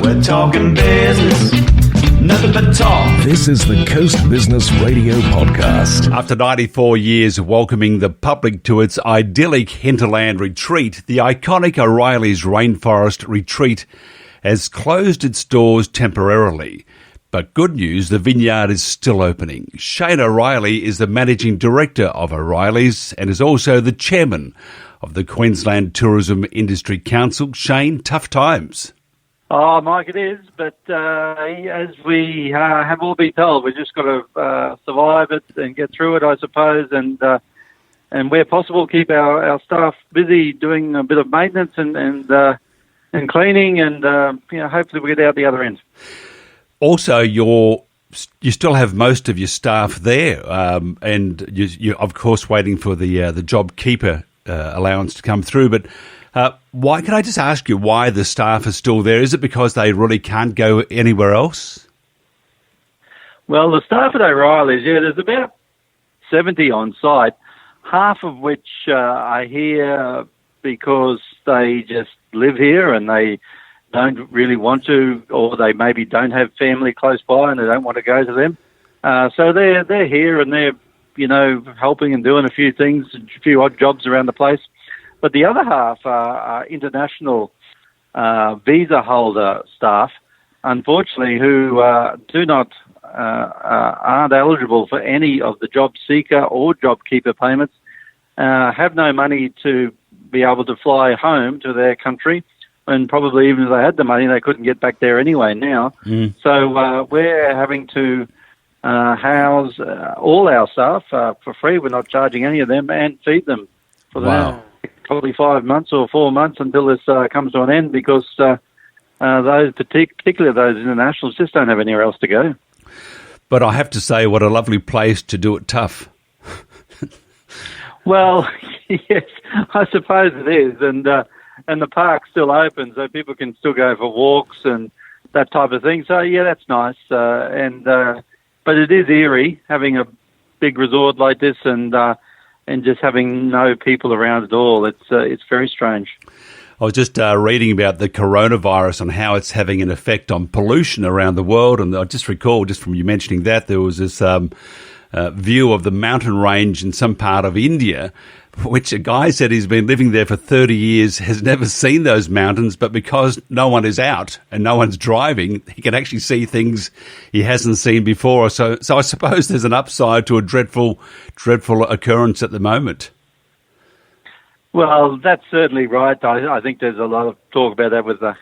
We're talking business, nothing but talk. This is the Coast Business Radio Podcast. After 94 years of welcoming the public to its idyllic hinterland retreat, the iconic OReilly's Rainforest retreat has closed its doors temporarily. But good news, the vineyard is still opening. Shane OReilly is the Managing Director of OReilly's and is also the Chairman of the Queensland Tourism Industry Council. Shane, tough times. Oh, Mike, it is, but as we have all been told, we've just got to survive it and get through it, I suppose, and where possible, keep our staff busy doing a bit of maintenance and cleaning, and hopefully we get out the other end. Also, you still have most of your staff there, and you're of course waiting for the job keeper allowance to come through, but. Why? Can I just ask you why the staff are still there? Is it because they really can't go anywhere else? Well, the staff at OReilly's, there's about 70 on site, half of which are here because they just live here and they don't really want to, or they maybe don't have family close by and they don't want to go to them. So they're here and they're, helping and doing a few things, a few odd jobs around the place. But the other half are international visa holder staff, unfortunately, who aren't eligible for any of the job seeker or job keeper payments, have no money to be able to fly home to their country, and probably even if they had the money, they couldn't get back there anyway now. So we're having to house all our staff for free. We're not charging any of them, and feed them for the probably 5 months or 4 months until this comes to an end, because those particularly those internationals just don't have anywhere else to go. But I have to say, what a lovely place to do it tough. Well, yes, I suppose it is, and the park's still open, so people can still go for walks and that type of thing. So yeah, that's nice. But it is eerie having a big resort like this and just having no people around at all. It's very strange. I was just reading about the coronavirus and how it's having an effect on pollution around the world. And I just recall, just from you mentioning that, there was this view of the mountain range in some part of India, which a guy said he's been living there for 30 years, has never seen those mountains, but because no one is out and no one's driving, he can actually see things he hasn't seen before. So I suppose there's an upside to a dreadful occurrence at the moment. Well, that's certainly right. I think there's a lot of talk about that with the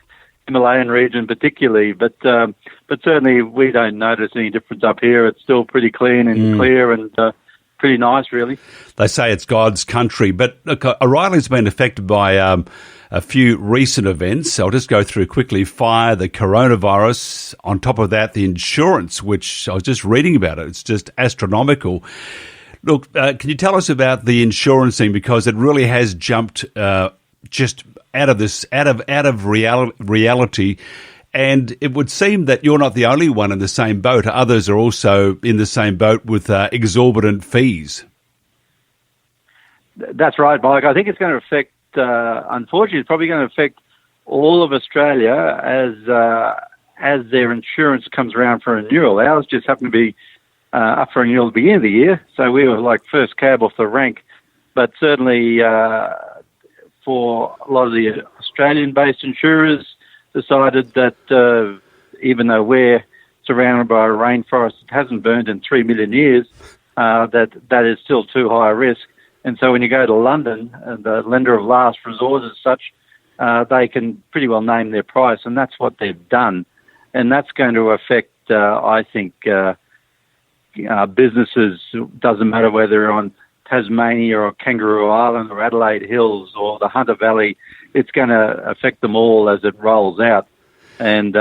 Himalayan region particularly, but certainly we don't notice any difference up here. It's still pretty clean and clear and pretty nice, really. They say it's God's country, but look, OReilly's been affected by a few recent events. I'll just go through quickly. Fire, the coronavirus. On top of that, the insurance, which I was just reading about it. It's just astronomical. Look, can you tell us about the insurance thing, because it really has jumped just out of reality. And it would seem that you're not the only one in the same boat. Others are also in the same boat with exorbitant fees. That's right, Mike. I think it's going to affect, unfortunately, it's probably going to affect all of Australia as their insurance comes around for renewal. Ours just happened to be up for renewal at the beginning of the year, so we were like first cab off the rank. But certainly for a lot of the Australian-based insurers, decided that even though we're surrounded by a rainforest that hasn't burned in 3 million years, that is still too high a risk. And so when you go to London, the lender of last resort as such, they can pretty well name their price, and that's what they've done. And that's going to affect, I think, businesses. Doesn't matter whether they're on Tasmania or Kangaroo Island or Adelaide Hills or the Hunter Valley, it's going to affect them all as it rolls out. And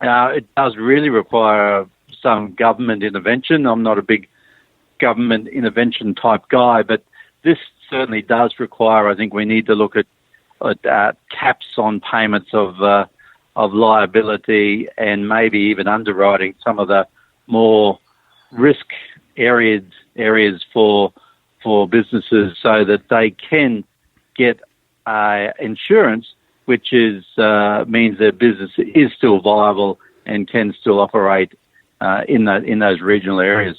it does really require some government intervention. I'm not a big government intervention type guy, but this certainly does require, I think we need to look at caps on payments of liability and maybe even underwriting some of the more risk areas for businesses so that they can get insurance which is means their business is still viable and can still operate in those regional areas.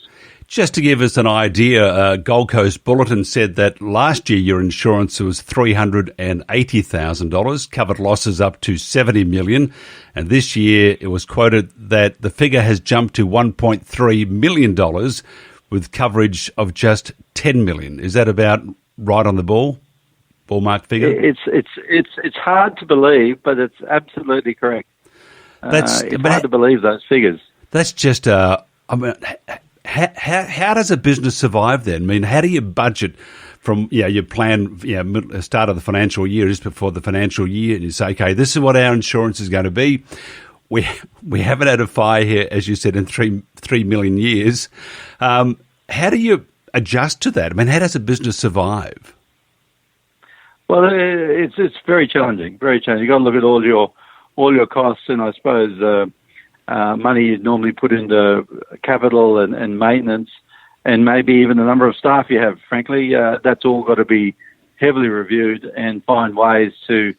Just to give us an idea, Gold Coast Bulletin said that last year your insurance was $380,000, covered losses up to $70 million, and this year it was quoted that the figure has jumped to $1.3 million with coverage of just $10 million. Is that about right on the ballpark figure? It's hard to believe, but it's absolutely correct. It's hard to believe those figures. That's just how does a business survive then? I mean, how do you budget from your plan, start of the financial year, just before the financial year, and you say, okay, this is what our insurance is going to be. We haven't had a fire here, as you said, in 3 million years. How do you adjust to that? I mean, how does a business survive? Well, it's very challenging. Very challenging. You've got to look at all your costs, and I suppose money you'd normally put into capital and maintenance, and maybe even the number of staff you have. Frankly, that's all got to be heavily reviewed and find ways to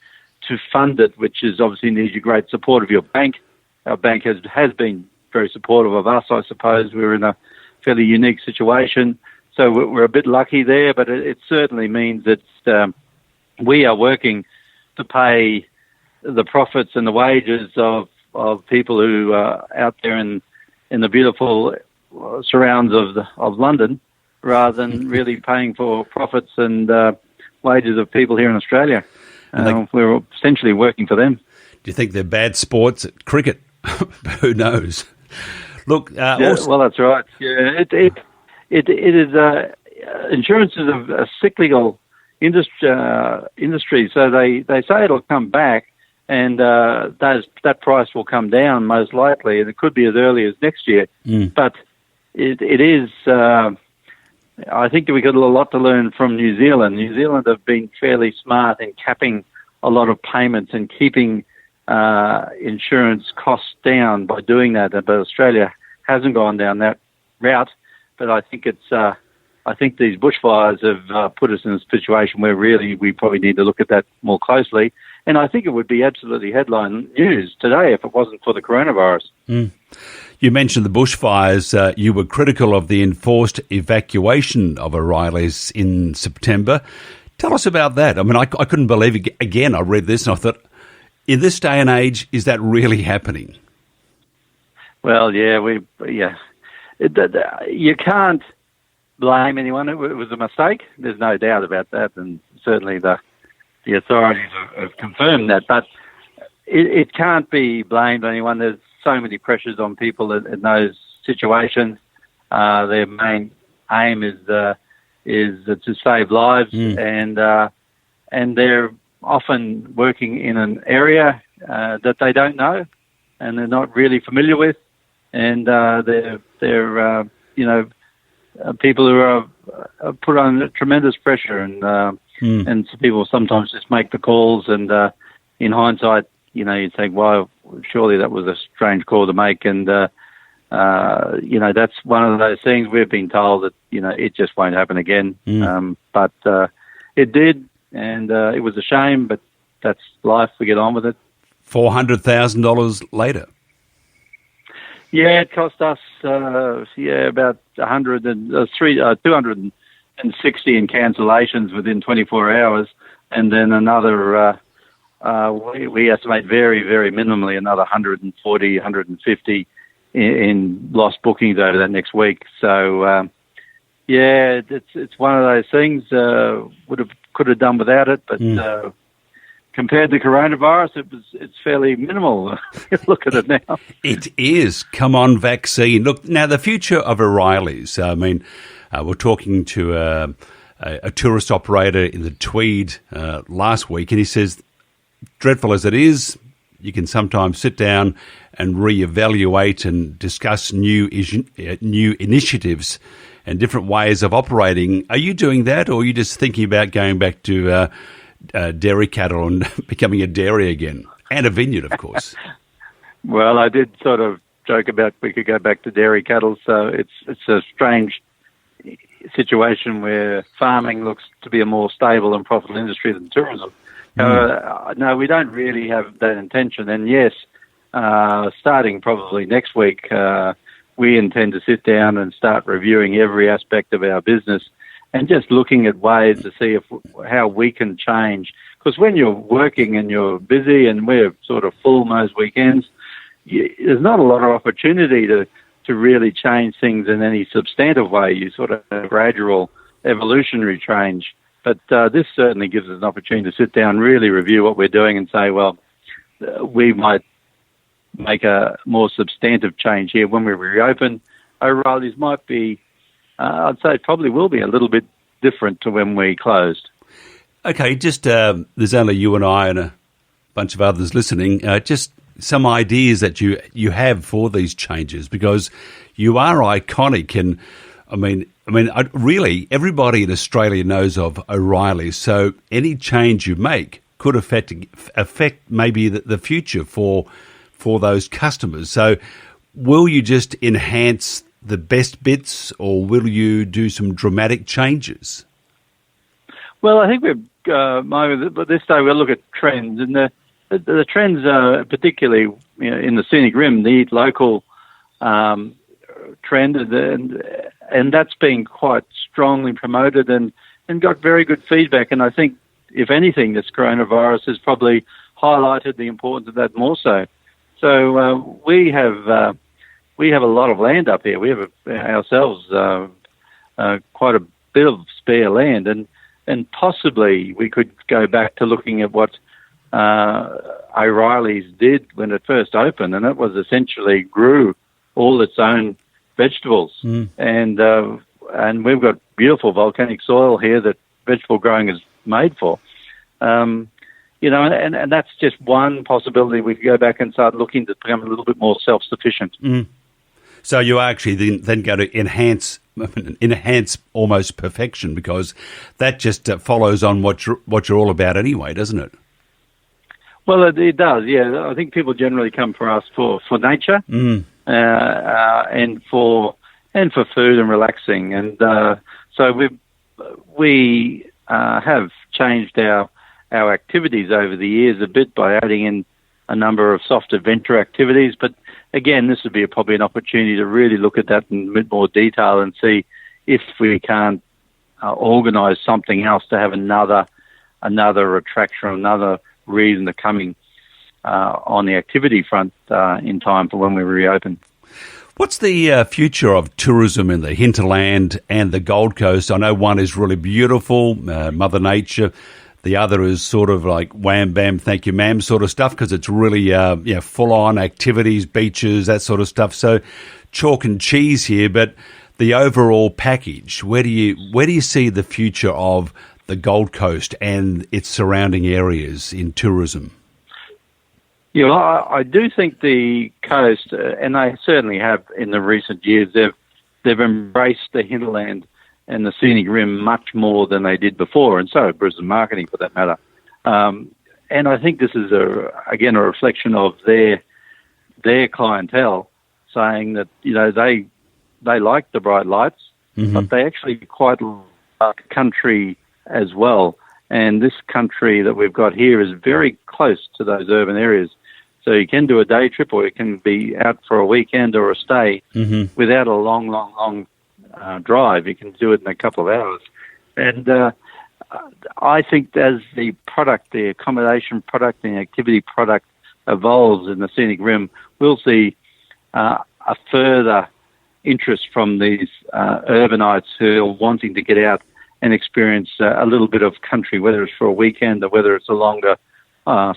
fund it, which is obviously needs your great support of your bank. Our bank has been very supportive of us, I suppose. We're in a fairly unique situation, so we're a bit lucky there, but it certainly means that we are working to pay the profits and the wages of people who are out there in the beautiful surrounds of London, rather than really paying for profits and wages of people here in Australia. We're essentially working for them. Do you think they're bad sports at cricket? Who knows? Look, well, that's right. Yeah, it is. Insurance is a cyclical industry, so they say it'll come back. And that price will come down most likely, and it could be as early as next year. But it is. I think we've got a lot to learn from New Zealand. New Zealand have been fairly smart in capping a lot of payments and keeping insurance costs down by doing that. But Australia hasn't gone down that route. But I think I think these bushfires have put us in a situation where really we probably need to look at that more closely. And I think it would be absolutely headline news today if it wasn't for the coronavirus. You mentioned the bushfires. You were critical of the enforced evacuation of O'Reilly's in September. Tell us about that. I mean, I couldn't believe it. Again, I read this and I thought, in this day and age, is that really happening? Well, you can't blame anyone. It was a mistake. There's no doubt about that, and certainly the authorities have confirmed that. But it can't be blamed on anyone. There's so many pressures on people in those situations. Their main aim is to save lives, and they're often working in an area that they don't know and they're not really familiar with, and they're people who are put under tremendous pressure, and so people sometimes just make the calls, and in hindsight, you think, well, surely that was a strange call to make, and that's one of those things we've been told that it just won't happen again, but it did, and it was a shame, but that's life. We get on with it. $400,000 later. Yeah, it cost us about 260 in cancellations within 24 hours, and then another. We estimate very, very minimally another 140, 150 in lost bookings over that next week. So it's one of those things. Could have done without it, but compared to coronavirus, it's fairly minimal. Look at it now. It is. Come on, vaccine. Look, now the future of O'Reilly's. I mean, we're talking to a tourist operator in the Tweed last week, and he says, dreadful as it is, you can sometimes sit down and reevaluate and discuss new initiatives and different ways of operating. Are you doing that, or are you just thinking about going back to dairy cattle and becoming a dairy again, and a vineyard, of course? Well, I did sort of joke about we could go back to dairy cattle, so it's a strange situation where farming looks to be a more stable and profitable industry than tourism. No, we don't really have that intention. And yes, starting probably next week, we intend to sit down and start reviewing every aspect of our business and just looking at ways to see how we can change. Because when you're working and you're busy and we're sort of full most weekends, there's not a lot of opportunity to really change things in any substantive way. You sort of have a gradual evolutionary change. But this certainly gives us an opportunity to sit down, really review what we're doing and say, well, we might make a more substantive change here when we reopen. O'Reilly's might be, I'd say it probably will be a little bit different to when we closed. Okay, just there's only you and I and a bunch of others listening. Just some ideas that you have for these changes, because you are iconic, and I mean, really, everybody in Australia knows of O'Reilly. So any change you make could affect maybe the future for those customers. So will you just enhance the best bits, or will you do some dramatic changes? Well, I think at this day we'll look at trends, and the trends are particularly in the scenic rim, the eat local trend, and that's been quite strongly promoted and got very good feedback. And I think, if anything, this coronavirus has probably highlighted the importance of that more so. So we have a lot of land up here. We have ourselves quite a bit of spare land, and possibly we could go back to looking at what O'Reilly's did when it first opened, and it was essentially grew all its own vegetables. And we've got beautiful volcanic soil here that vegetable growing is made for. And that's just one possibility. We could go back and start looking to become a little bit more self-sufficient. So you actually then go to enhance almost perfection, because that just follows on what you're all about anyway, doesn't it? Well, it does, yeah. I think people generally come for us for nature and for food and relaxing, and so we have changed our activities over the years a bit by adding in a number of soft adventure activities. But again, this would be probably an opportunity to really look at that in a bit more detail and see if we can't organise something else to have another attraction, another reason to coming on the activity front in time for when we reopen. What's the future of tourism in the hinterland and the Gold Coast? I know one is really beautiful, Mother Nature. The other is sort of like wham, bam, thank you, ma'am sort of stuff, because it's really full-on activities, beaches, that sort of stuff. So chalk and cheese here, but the overall package, where do you see the future of the Gold Coast and its surrounding areas in tourism? Yeah, well, I do think the coast, and they certainly have in the recent years, they've embraced the hinterland and the scenic rim much more than they did before, and so Brisbane Marketing for that matter. And I think this is again a reflection of their clientele, saying that they like the bright lights, but they actually quite like country as well. And this country that we've got here is very close to those urban areas. So you can do a day trip, or you can be out for a weekend or a stay without a long drive. You can do it in a couple of hours. And I think as the accommodation product, and the activity product evolves in the scenic rim, we'll see a further interest from these urbanites who are wanting to get out and experience a little bit of country, whether it's for a weekend or whether it's a longer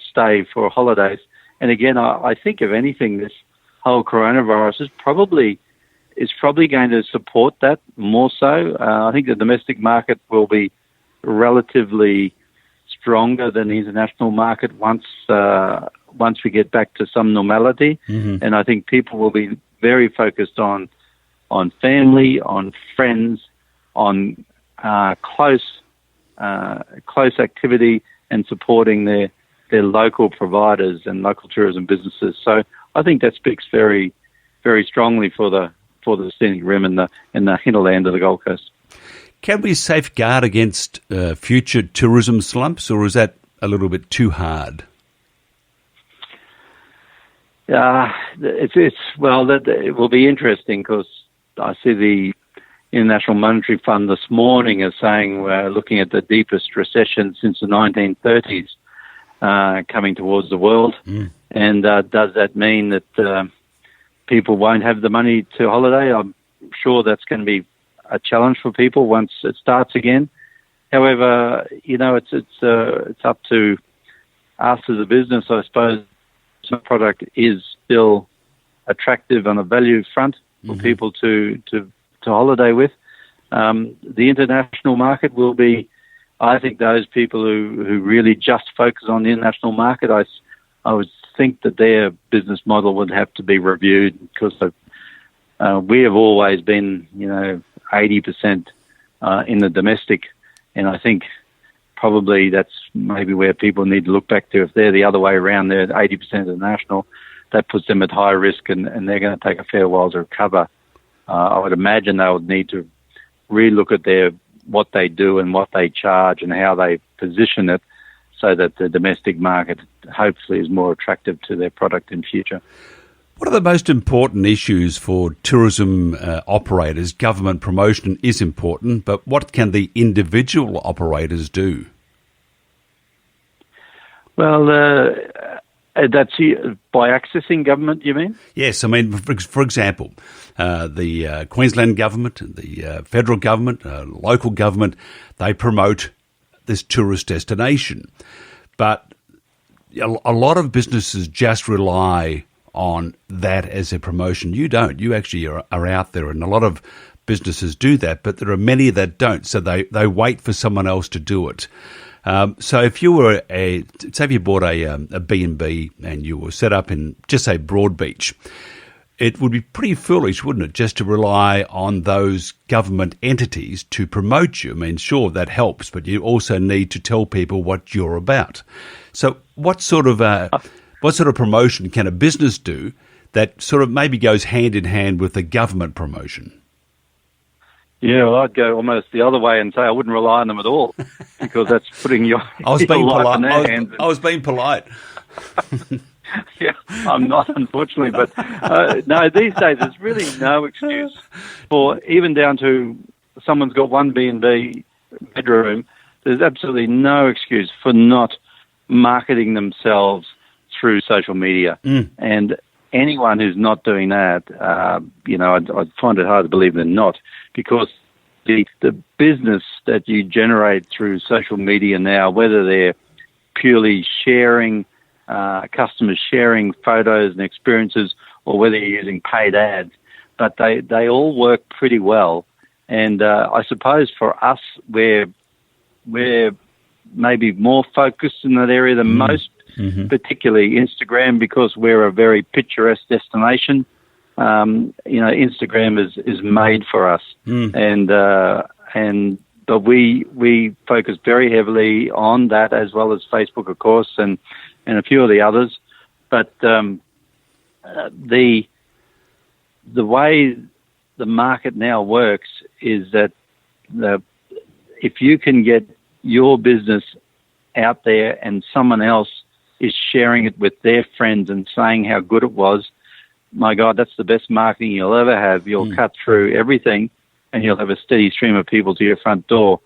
stay for holidays. And again, I think, if anything, this whole coronavirus is probably going to support that more so. I think the domestic market will be relatively stronger than the international market once we get back to some normality. And I think people will be very focused on family, on friends, on close activity, and supporting their local providers and local tourism businesses. So I think that speaks very, very strongly for the scenic rim and the hinterland of the Gold Coast. Can we safeguard against future tourism slumps, or is that a little bit too hard? It will be interesting because I see the International Monetary Fund this morning is saying we're looking at the deepest recession since the 1930s coming towards the world. And does that mean that people won't have the money to holiday? I'm sure that's going to be a challenge for people once it starts again. However, it's up to us as a business, I suppose. The product is still attractive on a value front for people to holiday with. The international market will be, I think, those people who really just focus on the international market. I would think that their business model would have to be reviewed because we have always been, 80% in the domestic, and I think probably that's maybe where people need to look back to. If they're the other way around, they're 80% international, that puts them at high risk and they're going to take a fair while to recover. I would imagine they would need to relook at what they do and what they charge and how they position it so that the domestic market hopefully is more attractive to their product in future. What are the most important issues for tourism operators? Government promotion is important, but what can the individual operators do? Well, that's by accessing government, you mean? Yes, I mean, for example, the Queensland government, the federal government, local government, they promote this tourist destination. But a lot of businesses just rely on that as a promotion. You don't. You actually are out there, and a lot of businesses do that, but there are many that don't, so they wait for someone else to do it. So if you were say if you bought a B&B and you were set up in, just say, Broadbeach, it would be pretty foolish, wouldn't it, just to rely on those government entities to promote you. I mean, sure, that helps, but you also need to tell people what you're about. So what sort of promotion can a business do that sort of maybe goes hand in hand with the government promotion? Yeah, well, I'd go almost the other way and say I wouldn't rely on them at all because that's putting your I was being life polite. in their hands. I was being polite. Yeah, I'm not, unfortunately. But no, these days there's really no excuse for, even down to someone's got one B&B bedroom, there's absolutely no excuse for not marketing themselves through social media. And anyone who's not doing that, I'd find it hard to believe they're not, because the business that you generate through social media now, whether they're purely sharing, customers sharing photos and experiences, or whether you're using paid ads, but they all work pretty well. And I suppose for us, we're maybe more focused in that area than most, particularly Instagram, because we're a very picturesque destination. Instagram is made for us, but we focus very heavily on that, as well as Facebook, of course, and a few of the others. But the way the market now works is that if you can get your business out there and someone else is sharing it with their friends and saying how good it was, my God, that's the best marketing you'll ever have. You'll cut through everything and you'll have a steady stream of people to your front door.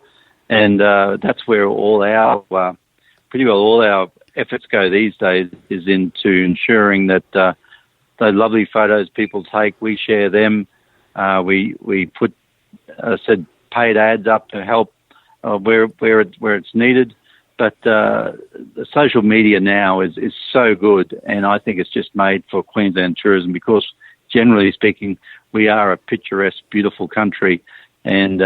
And that's where pretty well all our efforts go these days, is into ensuring that those lovely photos people take, we share them. We put, paid ads up to help where it's needed. But the social media now is so good, and I think it's just made for Queensland tourism because, generally speaking, we are a picturesque, beautiful country, and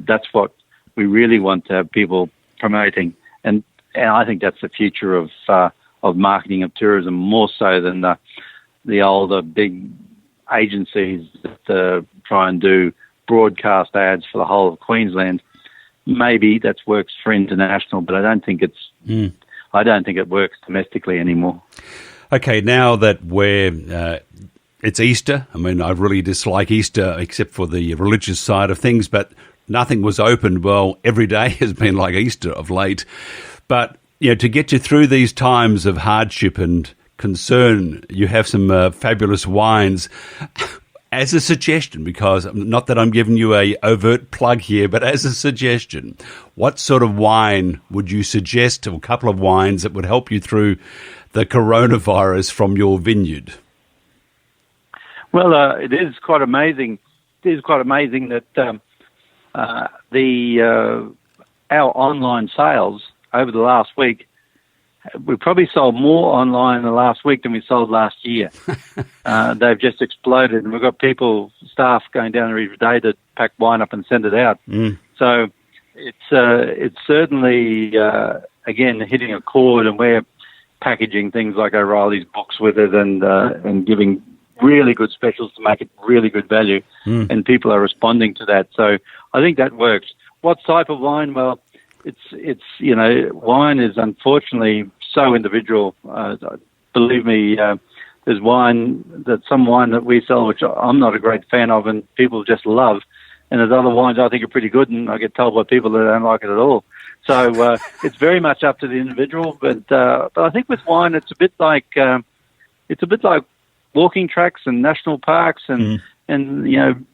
that's what we really want to have people promoting. And I think that's the future of marketing of tourism, more so than the older big agencies that try and do broadcast ads for the whole of Queensland. Maybe that works for international, but I don't think it works domestically anymore. Okay, now that it's Easter, I mean, I really dislike Easter except for the religious side of things, but nothing was opened. Well, every day has been like Easter of late. But to get you through these times of hardship and concern, you have some fabulous wines. As a suggestion, because not that I'm giving you a overt plug here, but as a suggestion, what sort of wine would you suggest, or a couple of wines that would help you through the coronavirus from your vineyard? Well, it is quite amazing. It is quite amazing that our online sales over the last week, we probably sold more online in the last week than we sold last year. They've just exploded, and we've got staff going down there every day to pack wine up and send it out. So it's certainly, again, hitting a chord, and we're packaging things like O'Reilly's books with it and giving really good specials to make it really good value, and people are responding to that. So I think that works. What type of wine? Well, it's wine is unfortunately so individual. Believe me, there's some wine that we sell which I'm not a great fan of and people just love, and there's other wines I think are pretty good and I get told by people that don't like it at all. So it's very much up to the individual. But I think with wine it's a bit like walking tracks and national parks and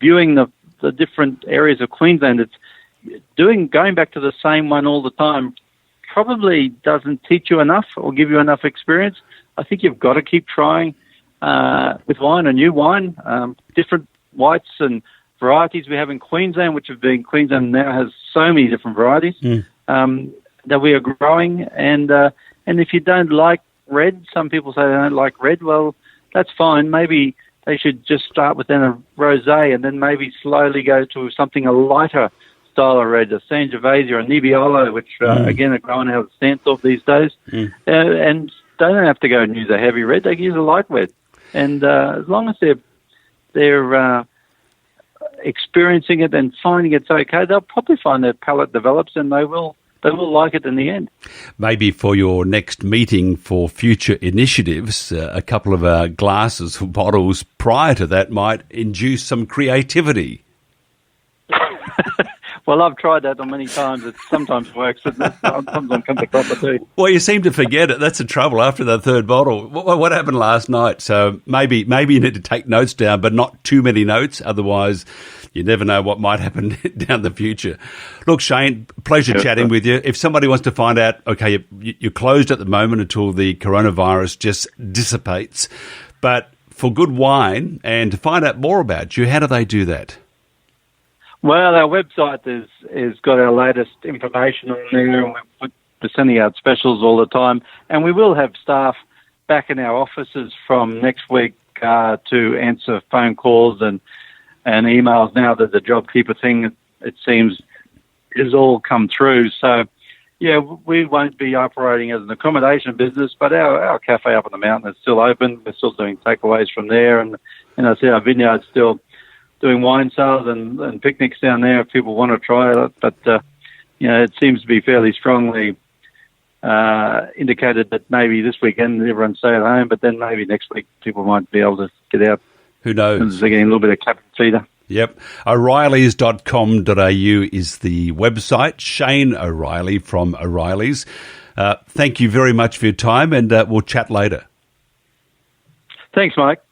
viewing the different areas of Queensland. It's going back to the same one all the time probably doesn't teach you enough or give you enough experience. I think you've got to keep trying with wine, a new wine, different whites and varieties we have in Queensland, Queensland now has so many different varieties that we are growing. And if you don't like red, some people say they don't like red, well, that's fine. Maybe they should just start with then a rosé and then maybe slowly go to something a lighter style of red, a Sangiovese or a Nebbiolo, which again are growing out of Stanthorpe these days. And they don't have to go and use a heavy red; they can use a light red. And as long as they're experiencing it and finding it's okay, they'll probably find their palate develops, and they will like it in the end. Maybe for your next meeting for future initiatives, a couple of glasses or bottles prior to that might induce some creativity. Well, I've tried that on many times. It sometimes works, and sometimes comes a copper too. Well, you seem to forget it. That's the trouble after the third bottle. What happened last night? So maybe you need to take notes down, but not too many notes. Otherwise, you never know what might happen down the future. Look, Shane, pleasure chatting with you. If somebody wants to find out, okay, you're closed at the moment until the coronavirus just dissipates, but for good wine and to find out more about you, how do they do that? Well, our website is got our latest information on there, and we're sending out specials all the time. And we will have staff back in our offices from next week to answer phone calls and emails now that the JobKeeper thing, it seems, has all come through. So, yeah, we won't be operating as an accommodation business, but our cafe up on the mountain is still open. We're still doing takeaways from there. And I see our vineyard's still doing wine sales and picnics down there if people want to try it. But, it seems to be fairly strongly indicated that maybe this weekend everyone stay at home, but then maybe next week people might be able to get out. Who knows? They're getting a little bit of cap and feeder. Yep. O'Reillys.com.au is the website. Shane O'Reilly from O'Reilly's. Thank you very much for your time, and we'll chat later. Thanks, Mike.